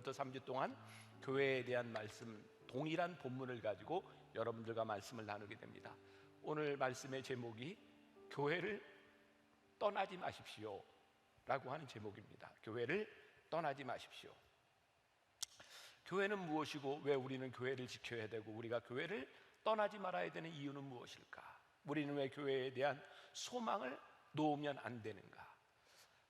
오늘부터 3주 동안 교회에 대한 말씀, 동일한 본문을 가지고 여러분들과 말씀을 나누게 됩니다. 오늘 말씀의 제목이 교회를 떠나지 마십시오 라고 하는 제목입니다. 교회를 떠나지 마십시오. 교회는 무엇이고 왜 우리는 교회를 지켜야 되고 우리가 교회를 떠나지 말아야 되는 이유는 무엇일까? 우리는 왜 교회에 대한 소망을 놓으면 안 되는가?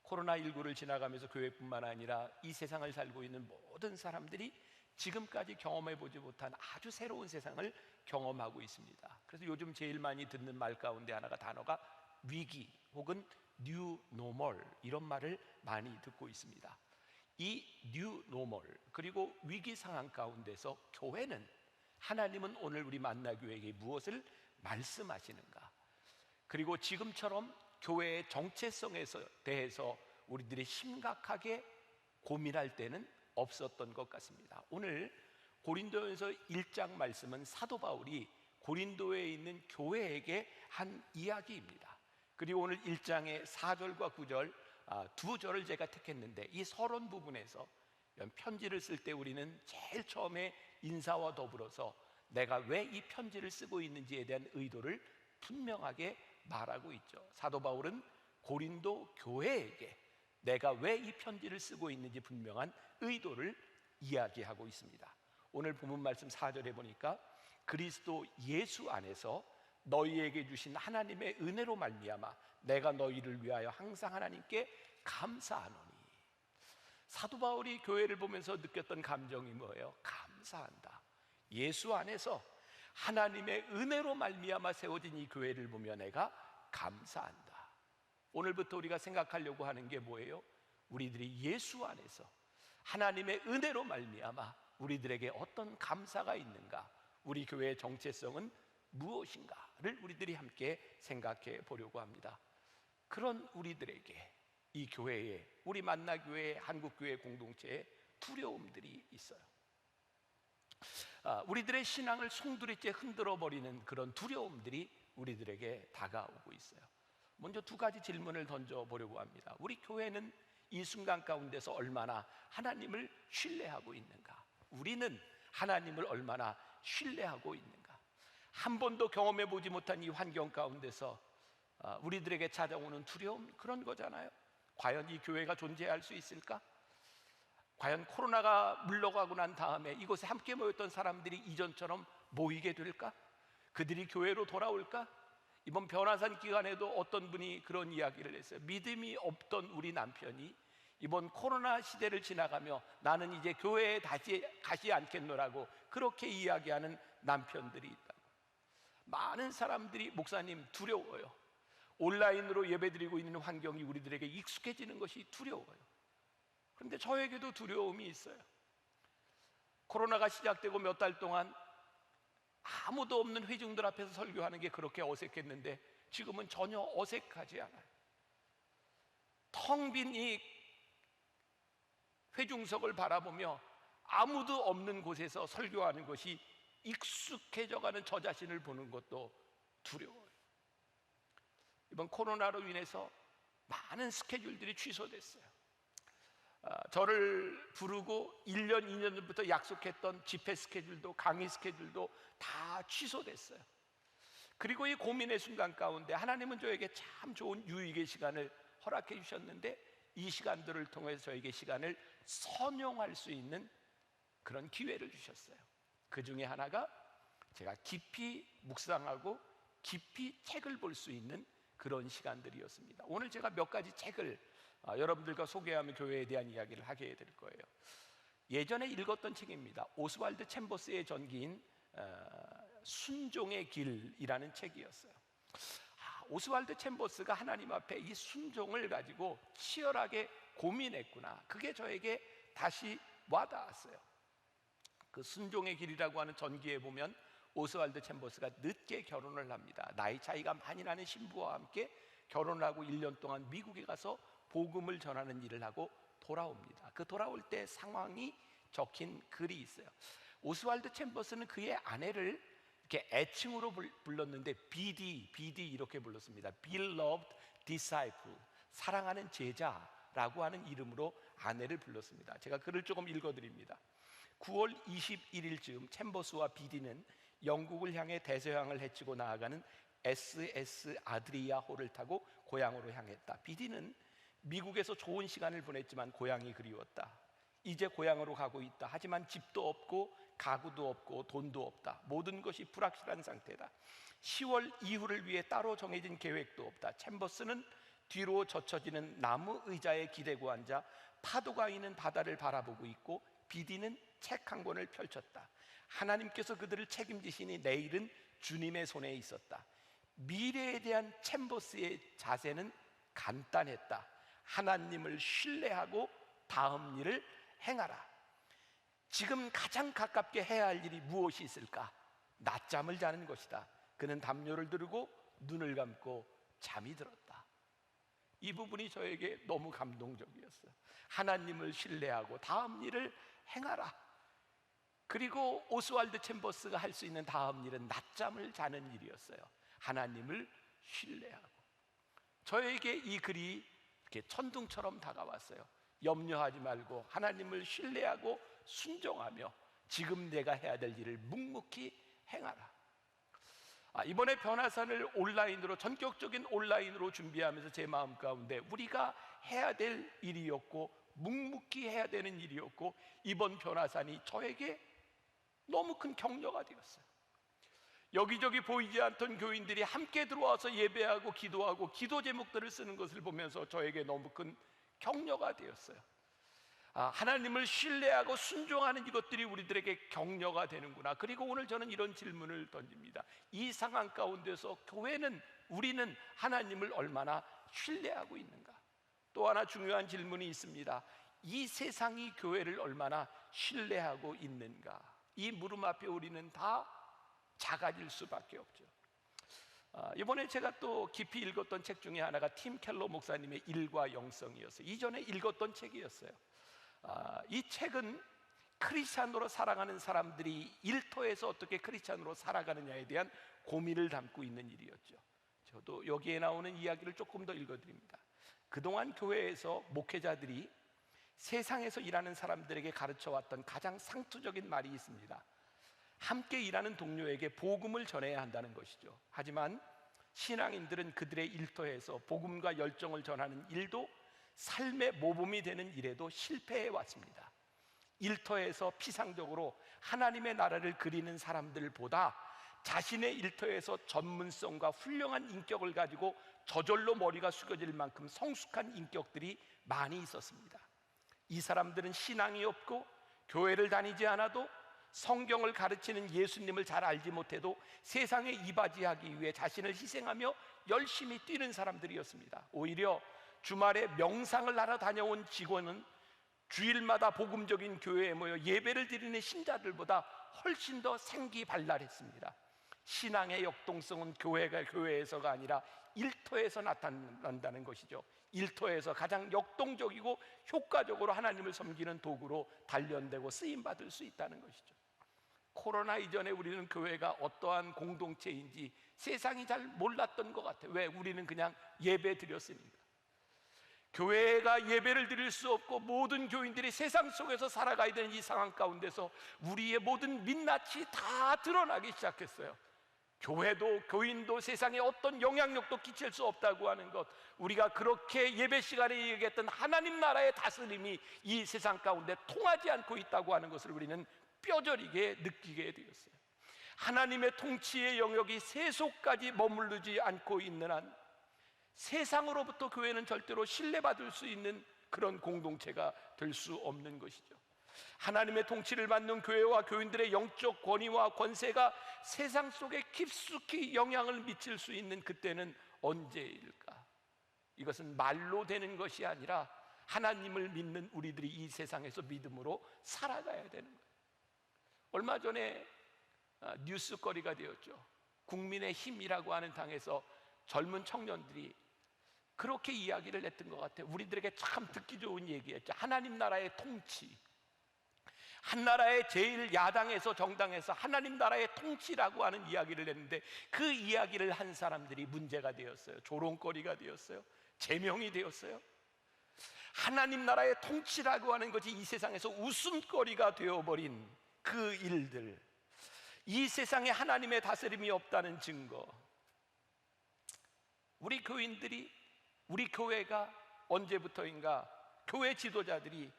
코로나19를 지나가면서 교회뿐만 아니라 이 세상을 살고 있는 모든 사람들이 지금까지 경험해보지 못한 아주 새로운 세상을 경험하고 있습니다. 그래서 요즘 제일 많이 듣는 말 가운데 하나가 단어가 위기 혹은 뉴 노멀, 이런 말을 많이 듣고 있습니다. 이 뉴 노멀 그리고 위기 상황 가운데서 교회는, 하나님은 오늘 우리 만나교회에게 무엇을 말씀하시는가? 그리고 지금처럼 교회의 정체성에 대해서 우리들이 심각하게 고민할 때는 없었던 것 같습니다. 오늘 고린도전서 1장 말씀은 사도 바울이 고린도에 있는 교회에게 한 이야기입니다. 그리고 오늘 1장의 4절과 9절 두 절을 제가 택했는데, 이 서론 부분에서 편지를 쓸 때 우리는 제일 처음에 인사와 더불어서 내가 왜 이 편지를 쓰고 있는지에 대한 의도를 분명하게 말하고 있죠. 사도 바울은 고린도 교회에게 내가 왜 이 편지를 쓰고 있는지 분명한 의도를 이야기하고 있습니다. 오늘 본문 말씀 4절에 보니까 그리스도 예수 안에서 너희에게 주신 하나님의 은혜로 말미암아 내가 너희를 위하여 항상 하나님께 감사하노니. 사도 바울이 교회를 보면서 느꼈던 감정이 뭐예요? 감사한다. 예수 안에서 하나님의 은혜로 말미암아 세워진 이 교회를 보며 내가 감사한다. 오늘부터 우리가 생각하려고 하는 게 뭐예요? 우리들이 예수 안에서 하나님의 은혜로 말미암아 우리들에게 어떤 감사가 있는가? 우리 교회의 정체성은 무엇인가를 우리들이 함께 생각해 보려고 합니다. 그런 우리들에게 이 교회에, 우리 만나교회 한국교회 공동체에 두려움들이 있어요. 우리들의 신앙을 송두리째 흔들어 버리는 그런 두려움들이 우리들에게 다가오고 있어요. 먼저 두 가지 질문을 던져보려고 합니다. 우리 교회는 이 순간 가운데서 얼마나 하나님을 신뢰하고 있는가? 우리는 하나님을 얼마나 신뢰하고 있는가? 한 번도 경험해보지 못한 이 환경 가운데서 우리들에게 찾아오는 두려움, 그런 거잖아요. 과연 이 교회가 존재할 수 있을까? 과연 코로나가 물러가고 난 다음에 이곳에 함께 모였던 사람들이 이전처럼 모이게 될까? 그들이 교회로 돌아올까? 이번 변화산 기간에도 어떤 분이 그런 이야기를 했어요. 믿음이 없던 우리 남편이 이번 코로나 시대를 지나가며 나는 이제 교회에 다시 가지 않겠노라고 그렇게 이야기하는 남편들이 있다고. 많은 사람들이 목사님 두려워요. 온라인으로 예배드리고 있는 환경이 우리들에게 익숙해지는 것이 두려워요. 그런데 저에게도 두려움이 있어요. 코로나가 시작되고 몇 달 동안 아무도 없는 회중들 앞에서 설교하는 게 그렇게 어색했는데 지금은 전혀 어색하지 않아요. 텅 빈 이 회중석을 바라보며 아무도 없는 곳에서 설교하는 것이 익숙해져가는 저 자신을 보는 것도 두려워요. 이번 코로나로 인해서 많은 스케줄들이 취소됐어요. 저를 부르고 1년, 2년 전부터 약속했던 집회 스케줄도 강의 스케줄도 다 취소됐어요. 그리고 이 고민의 순간 가운데 하나님은 저에게 참 좋은 유익의 시간을 허락해 주셨는데, 이 시간들을 통해서 저에게 시간을 선용할 수 있는 그런 기회를 주셨어요. 그 중에 하나가 제가 깊이 묵상하고 깊이 책을 볼 수 있는 그런 시간들이었습니다. 오늘 제가 몇 가지 책을 여러분들과 소개하며 교회에 대한 이야기를 하게 될 거예요. 예전에 읽었던 책입니다. 오스왈드 챔버스의 전기인 순종의 길이라는 책이었어요. 오스왈드 챔버스가 하나님 앞에 이 순종을 가지고 치열하게 고민했구나, 그게 저에게 다시 와닿았어요. 그 순종의 길이라고 하는 전기에 보면 오스왈드 챔버스가 늦게 결혼을 합니다. 나이 차이가 많이 나는 신부와 함께 결혼을 하고 1년 동안 미국에 가서 복음을 전하는 일을 하고 돌아옵니다. 그 돌아올 때 상황이 적힌 글이 있어요. 오스왈드 챔버스는 그의 아내를 이렇게 애칭으로 불렀는데 BD 이렇게 불렀습니다. Beloved Disciple, 사랑하는 제자라고 하는 이름으로 아내를 불렀습니다. 제가 글을 조금 읽어드립니다. 9월 21일쯤 챔버스와 비디는 영국을 향해 대서양을 헤치고 나아가는 SS 아드리아호를 타고 고향으로 향했다. 비디는 미국에서 좋은 시간을 보냈지만 고향이 그리웠다. 이제 고향으로 가고 있다. 하지만 집도 없고 가구도 없고 돈도 없다. 모든 것이 불확실한 상태다. 10월 이후를 위해 따로 정해진 계획도 없다. 챔버스는 뒤로 젖혀지는 나무 의자에 기대고 앉아 파도가 있는 바다를 바라보고 있고, 비디는 책 한 권을 펼쳤다. 하나님께서 그들을 책임지시니 내일은 주님의 손에 있었다. 미래에 대한 챔버스의 자세는 간단했다. 하나님을 신뢰하고 다음 일을 행하라. 지금 가장 가깝게 해야 할 일이 무엇이 있을까? 낮잠을 자는 것이다. 그는 담요를 두르고 눈을 감고 잠이 들었다. 이 부분이 저에게 너무 감동적이었어요. 하나님을 신뢰하고 다음 일을 행하라. 그리고 오스왈드 챔버스가 할 수 있는 다음 일은 낮잠을 자는 일이었어요. 하나님을 신뢰하고. 저에게 이 글이 이렇게 천둥처럼 다가왔어요. 염려하지 말고 하나님을 신뢰하고 순종하며 지금 내가 해야 될 일을 묵묵히 행하라. 이번에 변화산을 온라인으로, 전격적인 온라인으로 준비하면서 제 마음 가운데 우리가 해야 될 일이었고 묵묵히 해야 되는 일이었고, 이번 변화산이 저에게 너무 큰 격려가 되었어요. 여기저기 보이지 않던 교인들이 함께 들어와서 예배하고 기도하고 기도 제목들을 쓰는 것을 보면서 저에게 너무 큰 격려가 되었어요. 하나님을 신뢰하고 순종하는 이것들이 우리들에게 격려가 되는구나. 그리고 오늘 저는 이런 질문을 던집니다. 이 상황 가운데서 교회는, 우리는 하나님을 얼마나 신뢰하고 있는가? 또 하나 중요한 질문이 있습니다. 이 세상이 교회를 얼마나 신뢰하고 있는가? 이 물음 앞에 우리는 다 작아질 수밖에 없죠. 이번에 제가 또 깊이 읽었던 책 중에 하나가 팀 켈러 목사님의 일과 영성이었어요. 이전에 읽었던 책이었어요. 이 책은 크리스찬으로 살아가는 사람들이 일터에서 어떻게 크리스찬으로 살아가느냐에 대한 고민을 담고 있는 일이었죠. 저도 여기에 나오는 이야기를 조금 더 읽어드립니다. 그동안 교회에서 목회자들이 세상에서 일하는 사람들에게 가르쳐왔던 가장 상투적인 말이 있습니다. 함께 일하는 동료에게 복음을 전해야 한다는 것이죠. 하지만 신앙인들은 그들의 일터에서 복음과 열정을 전하는 일도, 삶의 모범이 되는 일에도 실패해 왔습니다. 일터에서 피상적으로 하나님의 나라를 그리는 사람들보다 자신의 일터에서 전문성과 훌륭한 인격을 가지고 저절로 머리가 숙여질 만큼 성숙한 인격들이 많이 있었습니다. 이 사람들은 신앙이 없고 교회를 다니지 않아도, 성경을 가르치는 예수님을 잘 알지 못해도 세상에 이바지하기 위해 자신을 희생하며 열심히 뛰는 사람들이었습니다. 오히려 주말에 명상을 하러 다녀온 직원은 주일마다 복음적인 교회에 모여 예배를 드리는 신자들보다 훨씬 더 생기발랄했습니다. 신앙의 역동성은 교회에서가 아니라 일터에서 나타난다는 것이죠. 일터에서 가장 역동적이고 효과적으로 하나님을 섬기는 도구로 단련되고 쓰임받을 수 있다는 것이죠. 코로나 이전에 우리는 교회가 어떠한 공동체인지 세상이 잘 몰랐던 것 같아요. 왜? 우리는 그냥 예배 드렸으니까. 교회가 예배를 드릴 수 없고 모든 교인들이 세상 속에서 살아가야 되는 이 상황 가운데서 우리의 모든 민낯이 다 드러나기 시작했어요. 교회도 교인도 세상에 어떤 영향력도 끼칠 수 없다고 하는 것, 우리가 그렇게 예배 시간에 얘기했던 하나님 나라의 다스림이 이 세상 가운데 통하지 않고 있다고 하는 것을 우리는 뼈저리게 느끼게 되었어요. 하나님의 통치의 영역이 세속까지 머무르지 않고 있는 한 세상으로부터 교회는 절대로 신뢰받을 수 있는 그런 공동체가 될 수 없는 것이죠. 하나님의 통치를 받는 교회와 교인들의 영적 권위와 권세가 세상 속에 깊숙이 영향을 미칠 수 있는 그때는 언제일까? 이것은 말로 되는 것이 아니라 하나님을 믿는 우리들이 이 세상에서 믿음으로 살아가야 되는 거예요. 얼마 전에 뉴스거리가 되었죠. 국민의 힘이라고 하는 당에서 젊은 청년들이 그렇게 이야기를 했던 것 같아요. 우리들에게 참 듣기 좋은 얘기였죠. 하나님 나라의 통치, 한 나라의 제일 야당에서 정당에서 하나님 나라의 통치라고 하는 이야기를 했는데, 그 이야기를 한 사람들이 문제가 되었어요. 조롱거리가 되었어요. 제명이 되었어요. 하나님 나라의 통치라고 하는 것이 이 세상에서 웃음거리가 되어버린 그 일들, 이 세상에 하나님의 다스림이 없다는 증거. 우리 교인들이, 우리 교회가 언제부터인가 교회 지도자들이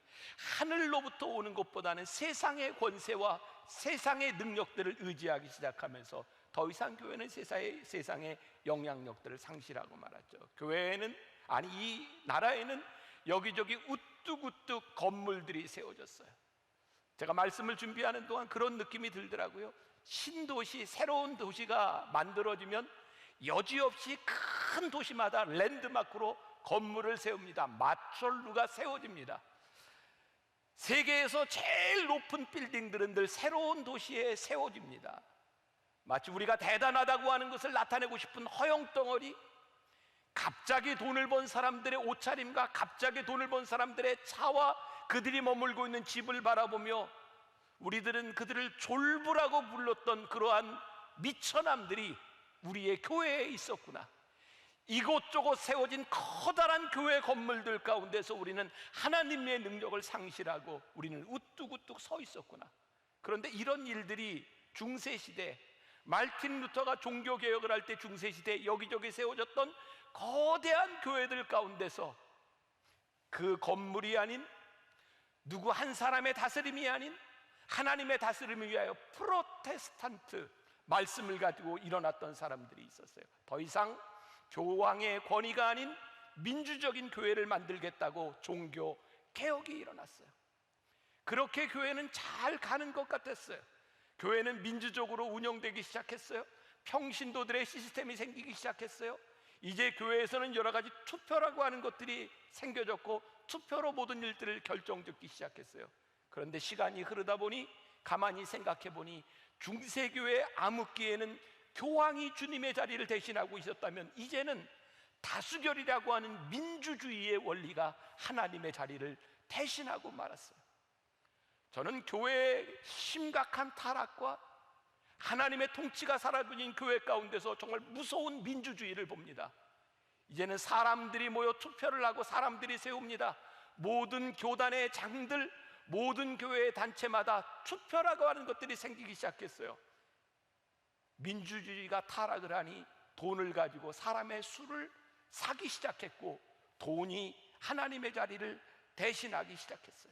하늘로부터 오는 것보다는 세상의 권세와 세상의 능력들을 의지하기 시작하면서 더 이상 교회는 세상의 영향력들을 상실하고 말았죠. 교회에는, 아니 이 나라에는 여기저기 우뚝우뚝 건물들이 세워졌어요. 제가 말씀을 준비하는 동안 그런 느낌이 들더라고요. 신도시, 새로운 도시가 만들어지면 여지없이 큰 도시마다 랜드마크로 건물을 세웁니다. 마철루가 세워집니다. 세계에서 제일 높은 빌딩들은 늘 새로운 도시에 세워집니다. 마치 우리가 대단하다고 하는 것을 나타내고 싶은 허영덩어리, 갑자기 돈을 번 사람들의 옷차림과 갑자기 돈을 번 사람들의 차와 그들이 머물고 있는 집을 바라보며 우리들은 그들을 졸부라고 불렀던 그러한 미천함들이 우리의 교회에 있었구나. 이곳저곳 세워진 커다란 교회 건물들 가운데서 우리는 하나님의 능력을 상실하고 우리는 우뚝우뚝 서 있었구나. 그런데 이런 일들이 중세시대, 말틴 루터가 종교개혁을 할 때 중세시대 여기저기 세워졌던 거대한 교회들 가운데서 그 건물이 아닌, 누구 한 사람의 다스림이 아닌 하나님의 다스림을 위하여 프로테스탄트 말씀을 가지고 일어났던 사람들이 있었어요. 더 이상 교황의 권위가 아닌 민주적인 교회를 만들겠다고 종교 개혁이 일어났어요. 그렇게 교회는 잘 가는 것 같았어요. 교회는 민주적으로 운영되기 시작했어요. 평신도들의 시스템이 생기기 시작했어요. 이제 교회에서는 여러 가지 투표라고 하는 것들이 생겨졌고 투표로 모든 일들을 결정짓기 시작했어요. 그런데 시간이 흐르다 보니 가만히 생각해 보니 중세교회 암흑기에는 교황이 주님의 자리를 대신하고 있었다면 이제는 다수결이라고 하는 민주주의의 원리가 하나님의 자리를 대신하고 말았어요. 저는 교회의 심각한 타락과 하나님의 통치가 사라진 교회 가운데서 정말 무서운 민주주의를 봅니다. 이제는 사람들이 모여 투표를 하고 사람들이 세웁니다. 모든 교단의 장들, 모든 교회의 단체마다 투표라고 하는 것들이 생기기 시작했어요. 민주주의가 타락을 하니 돈을 가지고 사람의 수를 사기 시작했고 돈이 하나님의 자리를 대신하기 시작했어요.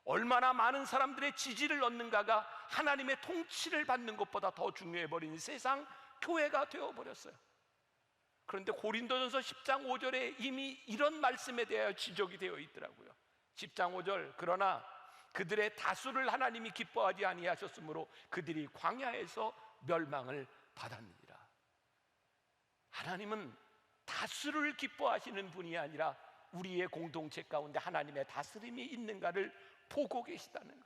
얼마나 많은 사람들의 지지를 얻는가가 하나님의 통치를 받는 것보다 더 중요해버린 세상 교회가 되어버렸어요. 그런데 고린도전서 10장 5절에 이미 이런 말씀에 대하여 지적이 되어 있더라고요. 10장 5절, 그러나 그들의 다수를 하나님이 기뻐하지 아니하셨으므로 그들이 광야에서 멸망을 받았느니라. 하나님은 다수를 기뻐하시는 분이 아니라 우리의 공동체 가운데 하나님의 다스림이 있는가를 보고 계시다는 거예요.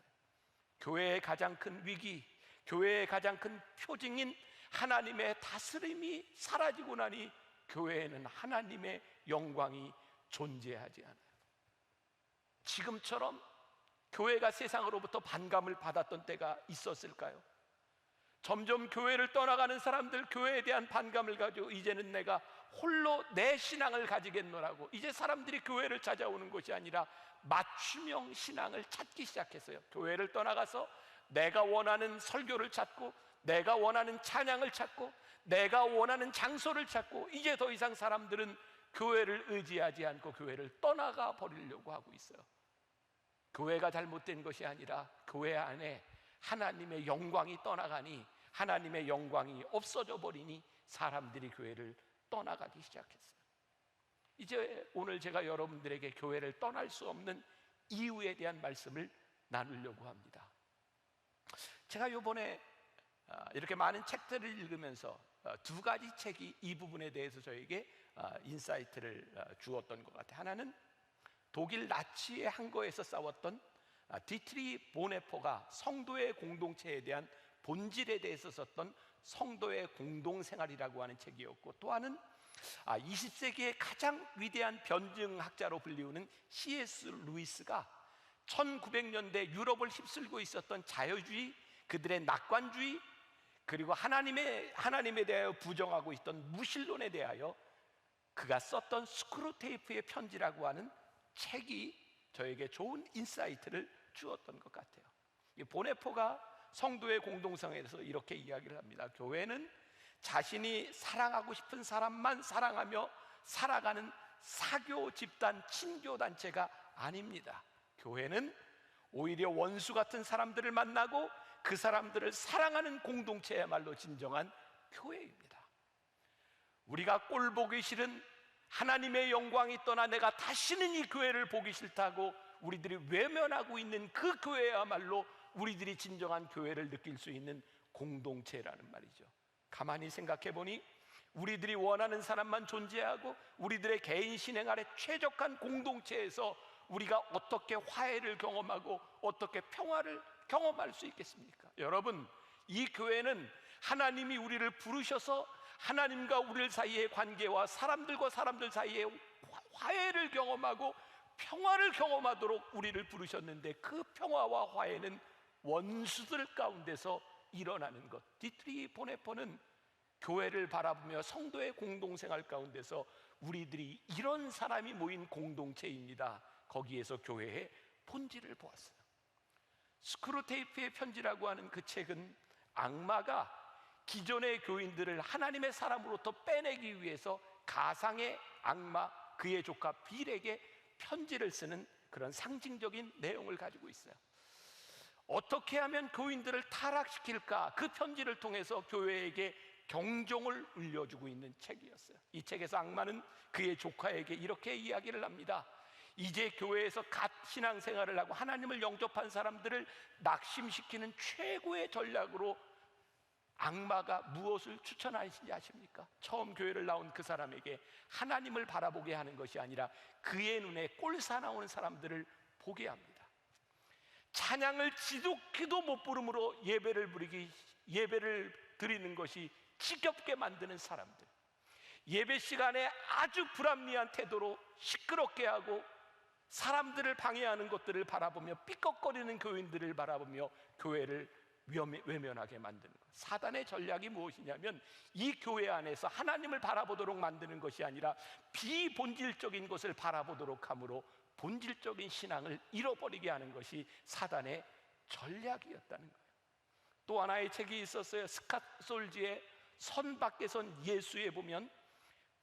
교회의 가장 큰 위기, 교회의 가장 큰 표징인 하나님의 다스림이 사라지고 나니 교회에는 하나님의 영광이 존재하지 않아요. 지금처럼 교회가 세상으로부터 반감을 받았던 때가 있었을까요? 점점 교회를 떠나가는 사람들, 교회에 대한 반감을 가지고 이제는 내가 홀로 내 신앙을 가지겠노라고 이제 사람들이 교회를 찾아오는 것이 아니라 맞춤형 신앙을 찾기 시작했어요. 교회를 떠나가서 내가 원하는 설교를 찾고 내가 원하는 찬양을 찾고 내가 원하는 장소를 찾고 이제 더 이상 사람들은 교회를 의지하지 않고 교회를 떠나가 버리려고 하고 있어요. 교회가 잘못된 것이 아니라 교회 안에 하나님의 영광이 떠나가니 하나님의 영광이 없어져 버리니 사람들이 교회를 떠나가기 시작했어요. 이제 오늘 제가 여러분들에게 교회를 떠날 수 없는 이유에 대한 말씀을 나누려고 합니다. 제가 이번에 이렇게 많은 책들을 읽으면서 두 가지 책이 이 부분에 대해서 저에게 인사이트를 주었던 것 같아요. 하나는 독일 나치의 항거에서 싸웠던 디트리 보네포가 성도의 공동체에 대한 본질에 대해서 썼던 성도의 공동생활이라고 하는 책이었고, 또 하나는 20세기의 가장 위대한 변증학자로 불리우는 C.S. 루이스가 1900년대 유럽을 휩쓸고 있었던 자유주의, 그들의 낙관주의, 그리고 하나님에 대하여 부정하고 있던 무신론에 대하여 그가 썼던 스크루테이프의 편지라고 하는 책이 저에게 좋은 인사이트를 주었던 것 같아요. 이 보네포가 성도의 공동성에서 이렇게 이야기를 합니다. 교회는 자신이 사랑하고 싶은 사람만 사랑하며 살아가는 사교 집단 친교 단체가 아닙니다. 교회는 오히려 원수 같은 사람들을 만나고 그 사람들을 사랑하는 공동체야말로 진정한 교회입니다. 우리가 꼴 보기 싫은 하나님의 영광이 떠나 내가 다시는 이 교회를 보기 싫다고 우리들이 외면하고 있는 그 교회야말로 우리들이 진정한 교회를 느낄 수 있는 공동체라는 말이죠. 가만히 생각해 보니 우리들이 원하는 사람만 존재하고 우리들의 개인 신행 아래 최적한 공동체에서 우리가 어떻게 화해를 경험하고 어떻게 평화를 경험할 수 있겠습니까? 여러분, 이 교회는 하나님이 우리를 부르셔서 하나님과 우리 사이의 관계와 사람들과 사람들 사이의 화해를 경험하고 평화를 경험하도록 우리를 부르셨는데, 그 평화와 화해는 원수들 가운데서 일어나는 것. 디트리 보네포는 교회를 바라보며 성도의 공동생활 가운데서 우리들이 이런 사람이 모인 공동체입니다, 거기에서 교회의 본질을 보았어요. 스크루테이프의 편지라고 하는 그 책은 악마가 기존의 교인들을 하나님의 사람으로부터 빼내기 위해서 가상의 악마, 그의 조카 빌에게 편지를 쓰는 그런 상징적인 내용을 가지고 있어요. 어떻게 하면 교인들을 타락시킬까, 그 편지를 통해서 교회에게 경종을 울려주고 있는 책이었어요. 이 책에서 악마는 그의 조카에게 이렇게 이야기를 합니다. 이제 교회에서 갓 신앙생활을 하고 하나님을 영접한 사람들을 낙심시키는 최고의 전략으로 악마가 무엇을 추천하시는지 아십니까? 처음 교회를 나온 그 사람에게 하나님을 바라보게 하는 것이 아니라 그의 눈에 꼴사나오는 사람들을 보게 합니다. 찬양을 지독히도 못 부름으로 예배를 드리는 것이 지겹게 만드는 사람들, 예배 시간에 아주 불합리한 태도로 시끄럽게 하고 사람들을 방해하는 것들을 바라보며 삐걱거리는 교인들을 바라보며 교회를 외면하게 만드는 것. 사단의 전략이 무엇이냐면 이 교회 안에서 하나님을 바라보도록 만드는 것이 아니라 비본질적인 것을 바라보도록 함으로 본질적인 신앙을 잃어버리게 하는 것이 사단의 전략이었다는 거예요. 또 하나의 책이 있었어요. 스캇 솔지의 선 밖에선 예수에 보면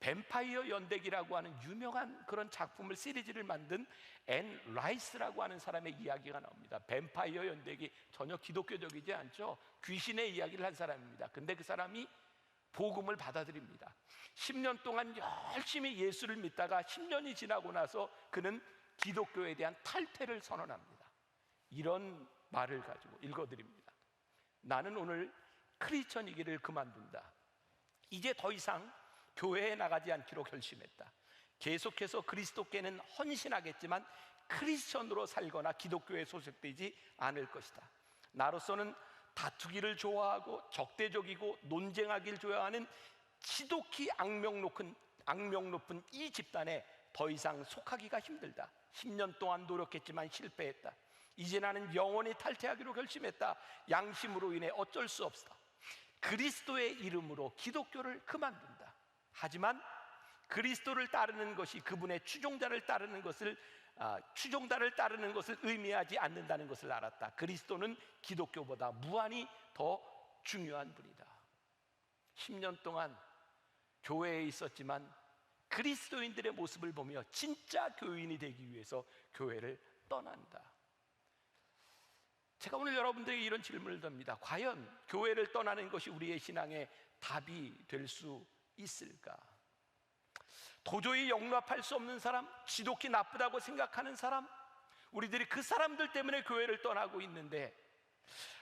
뱀파이어 연대기라고 하는 유명한 그런 작품을, 시리즈를 만든 앤 라이스라고 하는 사람의 이야기가 나옵니다. 뱀파이어 연대기, 전혀 기독교적이지 않죠. 귀신의 이야기를 한 사람입니다. 근데 그 사람이 복음을 받아들입니다. 10년 동안 열심히 예수를 믿다가 10년이 지나고 나서 그는 기독교에 대한 탈퇴를 선언합니다. 이런 말을 가지고 읽어드립니다. 나는 오늘 크리스천이기를 그만둔다. 이제 더 이상 교회에 나가지 않기로 결심했다. 계속해서 그리스도께는 헌신하겠지만 크리스천으로 살거나 기독교에 소속되지 않을 것이다. 나로서는 다투기를 좋아하고 적대적이고 논쟁하기를 좋아하는 지독히 악명 높은 이 집단에 더 이상 속하기가 힘들다. 10년 동안 노력했지만 실패했다. 이제 나는 영원히 탈퇴하기로 결심했다. 양심으로 인해 어쩔 수 없다. 그리스도의 이름으로 기독교를 그만둔다. 하지만 그리스도를 따르는 것이 그분의 추종자를 따르는 것을 의미하지 않는다는 것을 알았다. 그리스도는 기독교보다 무한히 더 중요한 분이다. 10년 동안 교회에 있었지만 그리스도인들의 모습을 보며 진짜 교인이 되기 위해서 교회를 떠난다. 제가 오늘 여러분들에게 이런 질문을 듭니다. 과연 교회를 떠나는 것이 우리의 신앙의 답이 될 수 있을까? 도저히 용납할 수 없는 사람, 지독히 나쁘다고 생각하는 사람, 우리들이 그 사람들 때문에 교회를 떠나고 있는데,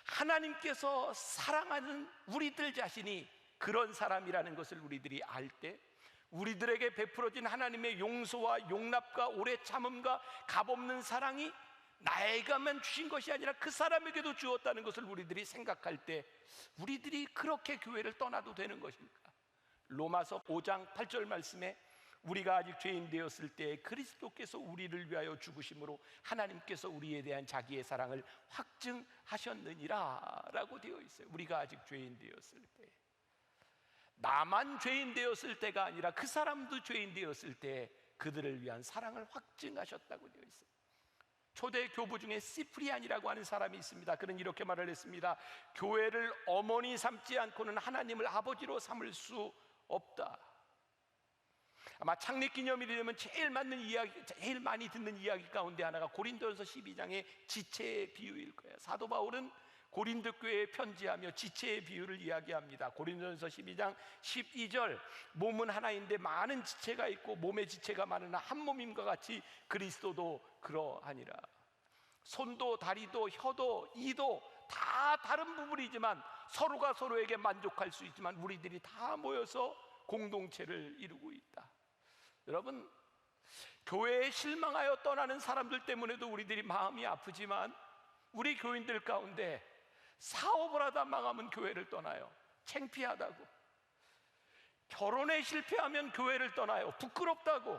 하나님께서 사랑하는 우리들 자신이 그런 사람이라는 것을 우리들이 알 때, 우리들에게 베풀어진 하나님의 용서와 용납과 오래 참음과 값없는 사랑이 나에게만 주신 것이 아니라 그 사람에게도 주었다는 것을 우리들이 생각할 때, 우리들이 그렇게 교회를 떠나도 되는 것입니까? 로마서 5장 8절 말씀에 우리가 아직 죄인 되었을 때 그리스도께서 우리를 위하여 죽으심으로 하나님께서 우리에 대한 자기의 사랑을 확증하셨느니라 라고 되어 있어요. 우리가 아직 죄인 되었을 때, 나만 죄인 되었을 때가 아니라 그 사람도 죄인 되었을 때 그들을 위한 사랑을 확증하셨다고 되어 있어요. 초대 교부 중에 시프리안이라고 하는 사람이 있습니다. 그는 이렇게 말을 했습니다. 교회를 어머니 삼지 않고는 하나님을 아버지로 삼을 수 없다. 아마 창립기념일이 되면 제일 많이 듣는 이야기 가운데 하나가 고린도전서 12장의 지체의 비유일 거예요. 사도 바울은 고린도 교회에 편지하며 지체의 비유를 이야기합니다. 고린도전서 12장 12절, 몸은 하나인데 많은 지체가 있고 몸의 지체가 많으나 한 몸임과 같이 그리스도도 그러하니라. 손도 다리도 혀도 이도 다 다른 부분이지만 서로가 서로에게 만족할 수 있지만 우리들이 다 모여서 공동체를 이루고 있다. 여러분, 교회에 실망하여 떠나는 사람들 때문에도 우리들이 마음이 아프지만 우리 교인들 가운데 사업을 하다 망하면 교회를 떠나요. 창피하다고. 결혼에 실패하면 교회를 떠나요. 부끄럽다고.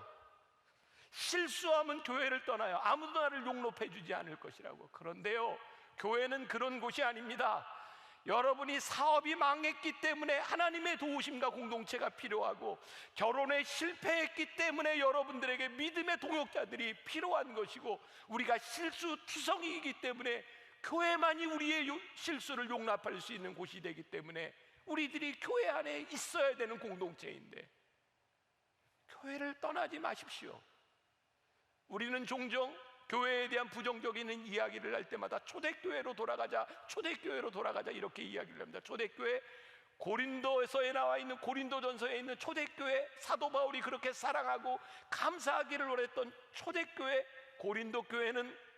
실수하면 교회를 떠나요. 아무도 나를 용납해 주지 않을 것이라고. 그런데요, 교회는 그런 곳이 아닙니다. 여러분이 사업이 망했기 때문에 하나님의 도우심과 공동체가 필요하고, 결혼에 실패했기 때문에 여러분들에게 믿음의 동역자들이 필요한 것이고, 우리가 실수투성이이기 때문에 교회만이 우리의 실수를 용납할 수 있는 곳이 되기 때문에 우리들이 교회 안에 있어야 되는 공동체인데 교회를 떠나지 마십시오. 우리는 종종 교회에 대한 부정적인 이야기를 할 때마다 초대교회로 돌아가자, 초대교회로 돌아가자 이렇게 이야기를 합니다. 초대교회, 고린도서에 나와 있는, 고린도전서에 있는 초대교회, 사도 바울이 그렇게 사랑하고 감사하기를 원했던 초대교회, 고린도 교회는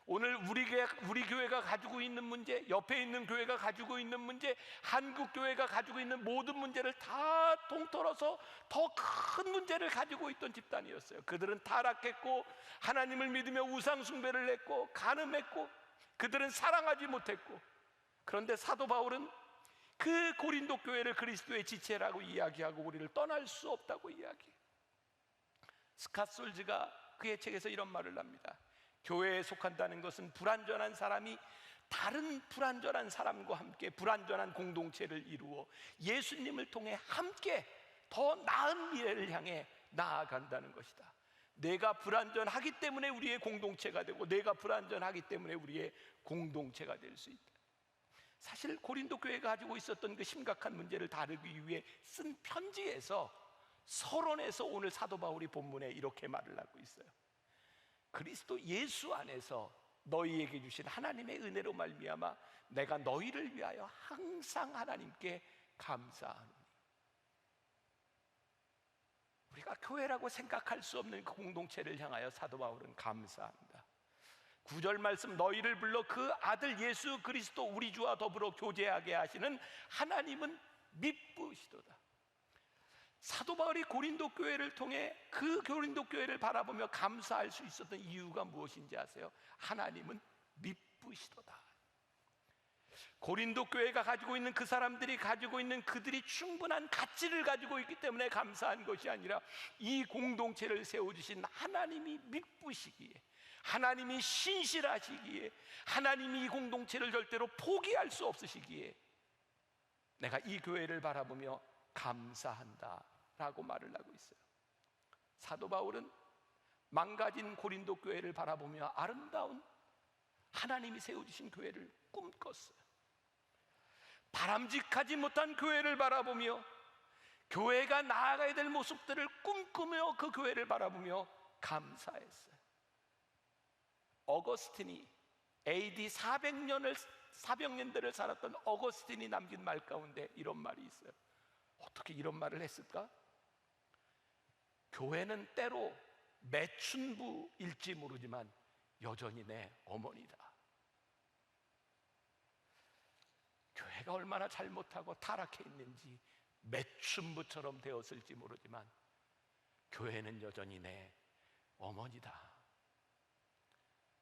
오늘 우리 교회가 가지고 있는 문제, 옆에 있는 교회가 가지고 있는 문제, 한국 교회가 가지고 있는 모든 문제를 다 통틀어서 더 큰 문제를 가지고 있던 집단이었어요. 그들은 타락했고 하나님을 믿으며 우상 숭배를 했고 간음했고 그들은 사랑하지 못했고, 그런데 사도 바울은 그 고린도 교회를 그리스도의 지체라고 이야기하고 우리를 떠날 수 없다고 이야기해요. 스캇솔즈가 그의 책에서 이런 말을 합니다. 교회에 속한다는 것은 불완전한 사람이 다른 불완전한 사람과 함께 불완전한 공동체를 이루어 예수님을 통해 함께 더 나은 미래를 향해 나아간다는 것이다. 내가 불완전하기 때문에 우리의 공동체가 되고 내가 불완전하기 때문에 우리의 공동체가 될 수 있다. 사실 고린도 교회가 가지고 있었던 그 심각한 문제를 다루기 위해 쓴 편지에서, 서론에서 오늘 사도 바울이 본문에 이렇게 말을 하고 있어요. 그리스도 예수 안에서 너희에게 주신 하나님의 은혜로 말미암아 내가 너희를 위하여 항상 하나님께 감사하노니. 우리가 교회라고 생각할 수 없는 그 공동체를 향하여 사도 바울은 감사합니다. 9절 말씀, 너희를 불러 그 아들 예수 그리스도 우리 주와 더불어 교제하게 하시는 하나님은 미쁘시도다. 사도 바울이 고린도 교회를 통해 그 고린도 교회를 바라보며 감사할 수 있었던 이유가 무엇인지 아세요? 하나님은 미쁘시도다. 고린도 교회가 가지고 있는, 그 사람들이 가지고 있는 그들이 충분한 가치를 가지고 있기 때문에 감사한 것이 아니라 이 공동체를 세워주신 하나님이 미쁘시기에, 하나님이 신실하시기에, 하나님이 이 공동체를 절대로 포기할 수 없으시기에 내가 이 교회를 바라보며 감사한다 라고 말을 하고 있어요. 사도 바울은 망가진 고린도 교회를 바라보며 아름다운 하나님이 세워주신 교회를 꿈꿨어요. 바람직하지 못한 교회를 바라보며 교회가 나아가야 될 모습들을 꿈꾸며 그 교회를 바라보며 감사했어요. 어거스틴이 AD 400년대를 살았던 어거스틴이 남긴 말 가운데 이런 말이 있어요. 어떻게 이런 말을 했을까? 교회는 때로 매춘부일지 모르지만 여전히 내 어머니다. 교회가 얼마나 잘못하고 타락해 있는지 매춘부처럼 되었을지 모르지만 교회는 여전히 내 어머니다.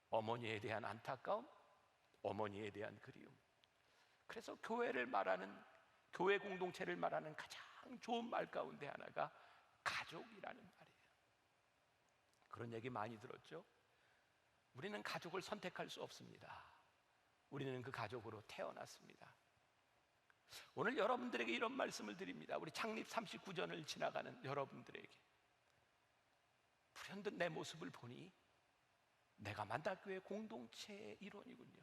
어머니에 대한 안타까움, 어머니에 대한 그리움. 그래서 교회를 말하는, 교회 공동체를 말하는 가장 좋은 말 가운데 하나가 가족이라는 말이에요. 그런 얘기 많이 들었죠? 우리는 가족을 선택할 수 없습니다. 우리는 그 가족으로 태어났습니다. 오늘 여러분들에게 이런 말씀을 드립니다. 우리 창립 39전을 지나가는 여러분들에게 불현듯 내 모습을 보니 내가 만나교회 공동체의 일원이군요.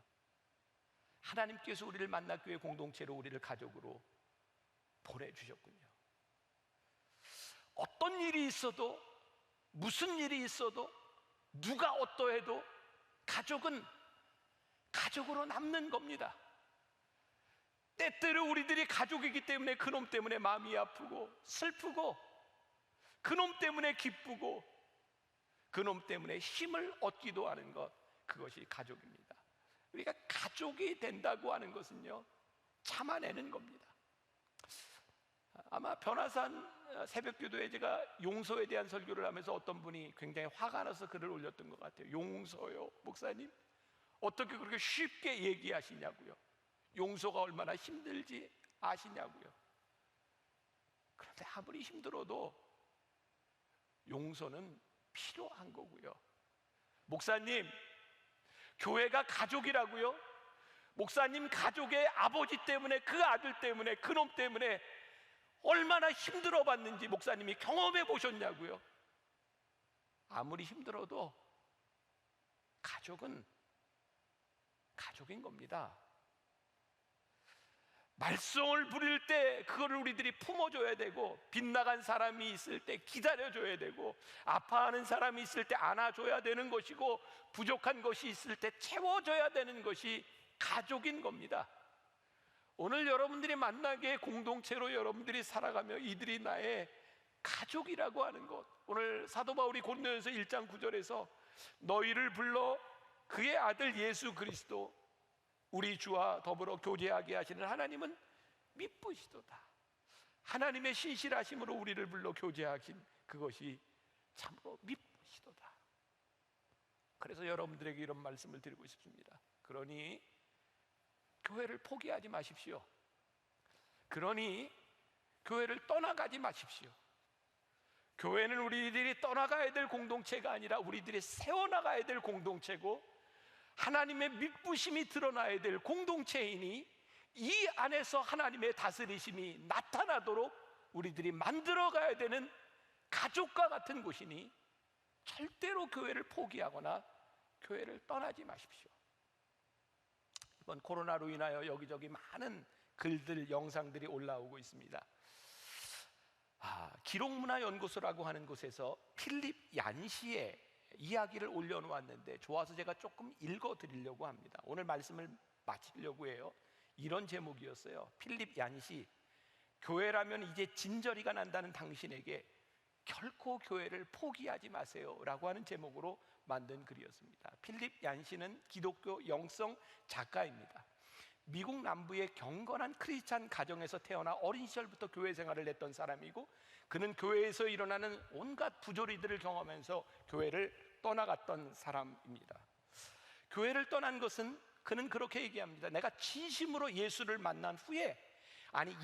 하나님께서 우리를 만나교회 공동체로, 우리를 가족으로 보내주셨군요. 어떤 일이 있어도, 무슨 일이 있어도, 누가 어떠해도 가족은 가족으로 남는 겁니다. 때때로 우리들이 가족이기 때문에 그놈 때문에 마음이 아프고 슬프고, 그놈 때문에 기쁘고, 그놈 때문에 힘을 얻기도 하는 것, 그것이 가족입니다. 우리가 가족이 된다고 하는 것은요, 참아내는 겁니다. 아마 변화산 새벽기도에 제가 용서에 대한 설교를 하면서 어떤 분이 굉장히 화가 나서 글을 올렸던 것 같아요. 용서요, 목사님? 어떻게 그렇게 쉽게 얘기하시냐고요. 용서가 얼마나 힘들지 아시냐고요. 그런데 아무리 힘들어도 용서는 필요한 거고요. 목사님, 교회가 가족이라고요? 목사님 가족의 아버지 때문에, 그 아들 때문에, 그놈 때문에 얼마나 힘들어 봤는지 목사님이 경험해 보셨냐고요. 아무리 힘들어도 가족은 가족인 겁니다. 말썽을 부릴 때 그거를 우리들이 품어줘야 되고, 빗나간 사람이 있을 때 기다려줘야 되고, 아파하는 사람이 있을 때 안아줘야 되는 것이고, 부족한 것이 있을 때 채워줘야 되는 것이 가족인 겁니다. 오늘 여러분들이 만나게 공동체로 여러분들이 살아가며 이들이 나의 가족이라고 하는 것, 오늘 사도 바울이 고린도전서 1장 9절에서 너희를 불러 그의 아들 예수 그리스도 우리 주와 더불어 교제하게 하시는 하나님은 미쁘시도다. 하나님의 신실하심으로 우리를 불러 교제하신 그것이 참으로 미쁘시도다. 그래서 여러분들에게 이런 말씀을 드리고 싶습니다. 그러니 교회를 포기하지 마십시오. 그러니 교회를 떠나가지 마십시오. 교회는 우리들이 떠나가야 될 공동체가 아니라 우리들이 세워나가야 될 공동체고, 하나님의 미쁘심이 드러나야 될 공동체이니, 이 안에서 하나님의 다스리심이 나타나도록 우리들이 만들어가야 되는 가족과 같은 곳이니 절대로 교회를 포기하거나 교회를 떠나지 마십시오. 이번 코로나로 인하여 여기저기 많은 글들, 영상들이 올라오고 있습니다. 기록문화연구소라고 하는 곳에서 필립 얀시의 이야기를 올려놓았는데 좋아서 제가 조금 읽어드리려고 합니다. 오늘 말씀을 마치려고 해요. 이런 제목이었어요. 필립 얀시, 교회라면 이제 진저리가 난다는 당신에게 결코 교회를 포기하지 마세요 라고 하는 제목으로 만든 글이었습니다. 필립 얀시는 기독교 영성 작가입니다. 미국 남부의 경건한 크리스찬 가정에서 태어나 어린 시절부터 교회 생활을 했던 사람이고, 그는 교회에서 일어나는 온갖 부조리들을 경험하면서 교회를 떠나갔던 사람입니다. 교회를 떠난 것은, 그는 그렇게 얘기합니다. 내가 진심으로 예수를 만난 후에,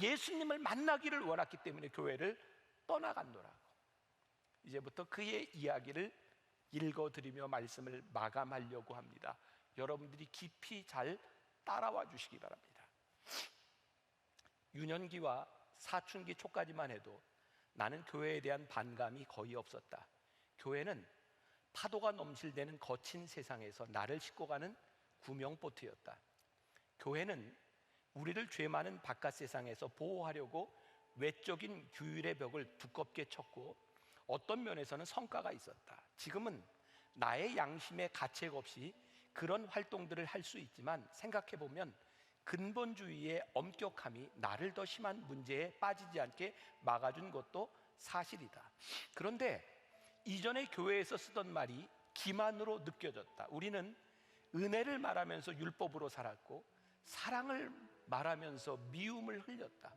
예수님을 만나기를 원했기 때문에 교회를 떠나갔노라고. 이제부터 그의 이야기를 읽어드리며 말씀을 마감하려고 합니다. 여러분들이 깊이 잘 따라와 주시기 바랍니다. 유년기와 사춘기 초까지만 해도 나는 교회에 대한 반감이 거의 없었다. 교회는 파도가 넘실대는 거친 세상에서 나를 싣고 가는 구명보트였다. 교회는 우리를 죄 많은 바깥 세상에서 보호하려고 외적인 규율의 벽을 두껍게 쳤고, 어떤 면에서는 성과가 있었다. 지금은 나의 양심의 가책 없이 그런 활동들을 할 수 있지만, 생각해보면 근본주의의 엄격함이 나를 더 심한 문제에 빠지지 않게 막아준 것도 사실이다. 그런데 이전에 교회에서 쓰던 말이 기만으로 느껴졌다. 우리는 은혜를 말하면서 율법으로 살았고, 사랑을 말하면서 미움을 흘렸다.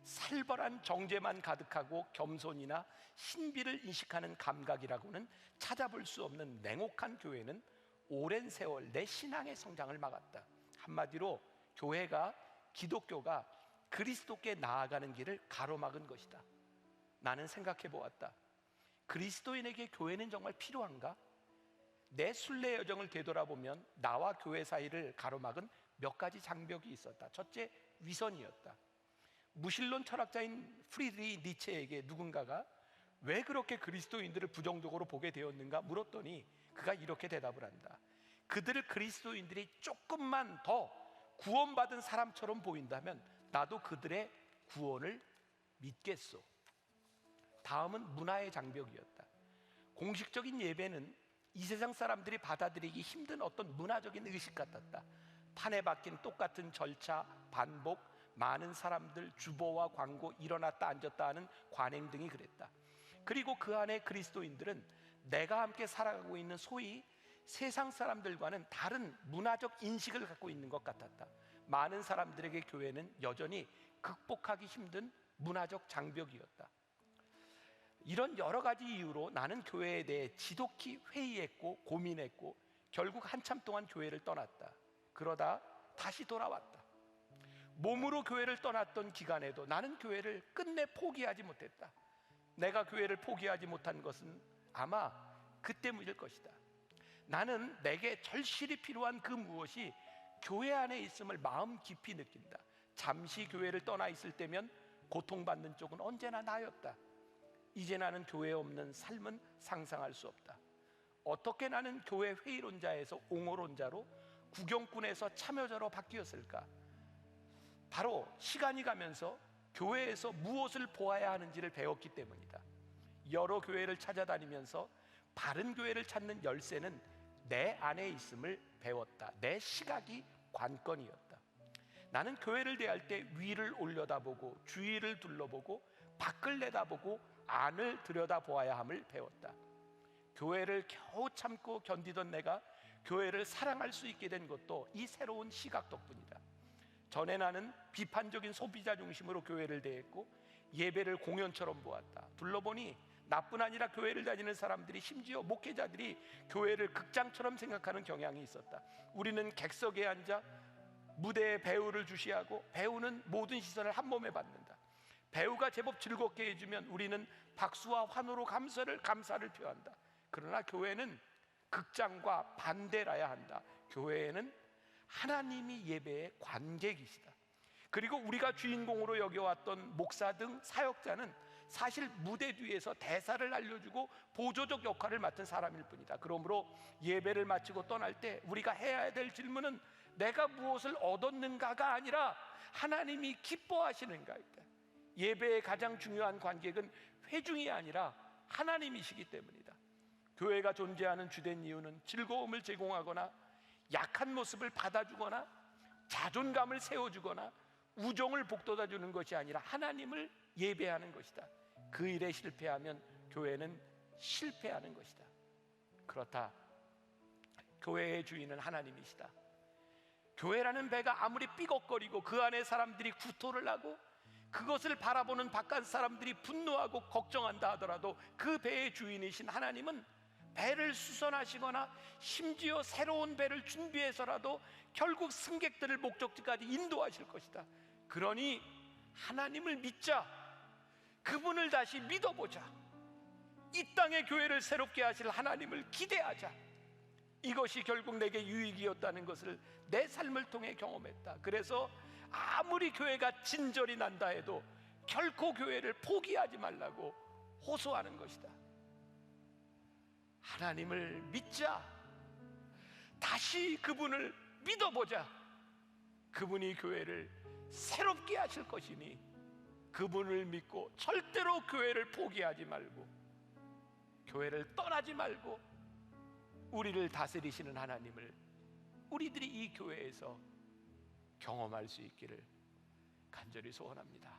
살벌한 정죄만 가득하고 겸손이나 신비를 인식하는 감각이라고는 찾아볼 수 없는 냉혹한 교회는 오랜 세월 내 신앙의 성장을 막았다. 한마디로 교회가, 기독교가 그리스도께 나아가는 길을 가로막은 것이다. 나는 생각해 보았다. 그리스도인에게 교회는 정말 필요한가? 내 순례 여정을 되돌아보면 나와 교회 사이를 가로막은 몇 가지 장벽이 있었다. 첫째, 위선이었다. 무신론 철학자인 프리드리히 니체에게 누군가가 왜 그렇게 그리스도인들을 부정적으로 보게 되었는가 물었더니 그가 이렇게 대답을 한다. 그들을 그리스도인들이 조금만 더 구원받은 사람처럼 보인다면 나도 그들의 구원을 믿겠소. 다음은 문화의 장벽이었다. 공식적인 예배는 이 세상 사람들이 받아들이기 힘든 어떤 문화적인 의식 같았다. 판에 박힌 똑같은 절차, 반복, 많은 사람들, 주보와 광고, 일어났다 앉았다 하는 관행 등이 그랬다. 그리고 그 안에 그리스도인들은 내가 함께 살아가고 있는 소위 세상 사람들과는 다른 문화적 인식을 갖고 있는 것 같았다. 많은 사람들에게 교회는 여전히 극복하기 힘든 문화적 장벽이었다. 이런 여러 가지 이유로 나는 교회에 대해 지독히 회의했고 고민했고 결국 한참 동안 교회를 떠났다. 그러다 다시 돌아왔다. 몸으로 교회를 떠났던 기간에도 나는 교회를 끝내 포기하지 못했다. 내가 교회를 포기하지 못한 것은 아마 그 때문일 것이다. 나는 내게 절실히 필요한 그 무엇이 교회 안에 있음을 마음 깊이 느낀다. 잠시 교회를 떠나 있을 때면 고통받는 쪽은 언제나 나였다. 이제 나는 교회 없는 삶은 상상할 수 없다. 어떻게 나는 교회 회의론자에서 옹호론자로, 구경꾼에서 참여자로 바뀌었을까? 바로 시간이 가면서 교회에서 무엇을 보아야 하는지를 배웠기 때문이다. 여러 교회를 찾아다니면서 바른 교회를 찾는 열쇠는 내 안에 있음을 배웠다. 내 시각이 관건이었다. 나는 교회를 대할 때 위를 올려다보고 주위를 둘러보고 밖을 내다보고 안을 들여다보아야 함을 배웠다. 교회를 겨우 참고 견디던 내가 교회를 사랑할 수 있게 된 것도 이 새로운 시각 덕분이다. 전에 나는 비판적인 소비자 중심으로 교회를 대했고 예배를 공연처럼 보았다. 둘러보니 나뿐 아니라 교회를 다니는 사람들이, 심지어 목회자들이 교회를 극장처럼 생각하는 경향이 있었다. 우리는 객석에 앉아 무대에 배우를 주시하고 배우는 모든 시선을 한 몸에 받는다. 배우가 제법 즐겁게 해주면 우리는 박수와 환호로 감사를 표한다. 그러나 교회는 극장과 반대라야 한다. 교회에는 하나님이 예배의 관객이시다. 그리고 우리가 주인공으로 여겨왔던 목사 등 사역자는 사실 무대 뒤에서 대사를 알려주고 보조적 역할을 맡은 사람일 뿐이다. 그러므로 예배를 마치고 떠날 때 우리가 해야 될 질문은 내가 무엇을 얻었는가가 아니라 하나님이 기뻐하시는가이다. 예배의 가장 중요한 관객은 회중이 아니라 하나님이시기 때문이다. 교회가 존재하는 주된 이유는 즐거움을 제공하거나 약한 모습을 받아주거나 자존감을 세워주거나 우정을 북돋아주는 것이 아니라 하나님을 예배하는 것이다. 그 일에 실패하면 교회는 실패하는 것이다. 그렇다. 교회의 주인은 하나님이시다. 교회라는 배가 아무리 삐걱거리고 그 안에 사람들이 구토를 하고 그것을 바라보는 바깥 사람들이 분노하고 걱정한다 하더라도 그 배의 주인이신 하나님은 배를 수선하시거나 심지어 새로운 배를 준비해서라도 결국 승객들을 목적지까지 인도하실 것이다. 그러니 하나님을 믿자. 그분을 다시 믿어보자. 이 땅의 교회를 새롭게 하실 하나님을 기대하자. 이것이 결국 내게 유익이었다는 것을 내 삶을 통해 경험했다. 그래서 아무리 교회가 진절이 난다 해도 결코 교회를 포기하지 말라고 호소하는 것이다. 하나님을 믿자. 다시 그분을 믿어보자. 그분이 교회를 새롭게 하실 것이니 그분을 믿고 절대로 교회를 포기하지 말고 교회를 떠나지 말고 우리를 다스리시는 하나님을 우리들이 이 교회에서 경험할 수 있기를 간절히 소원합니다.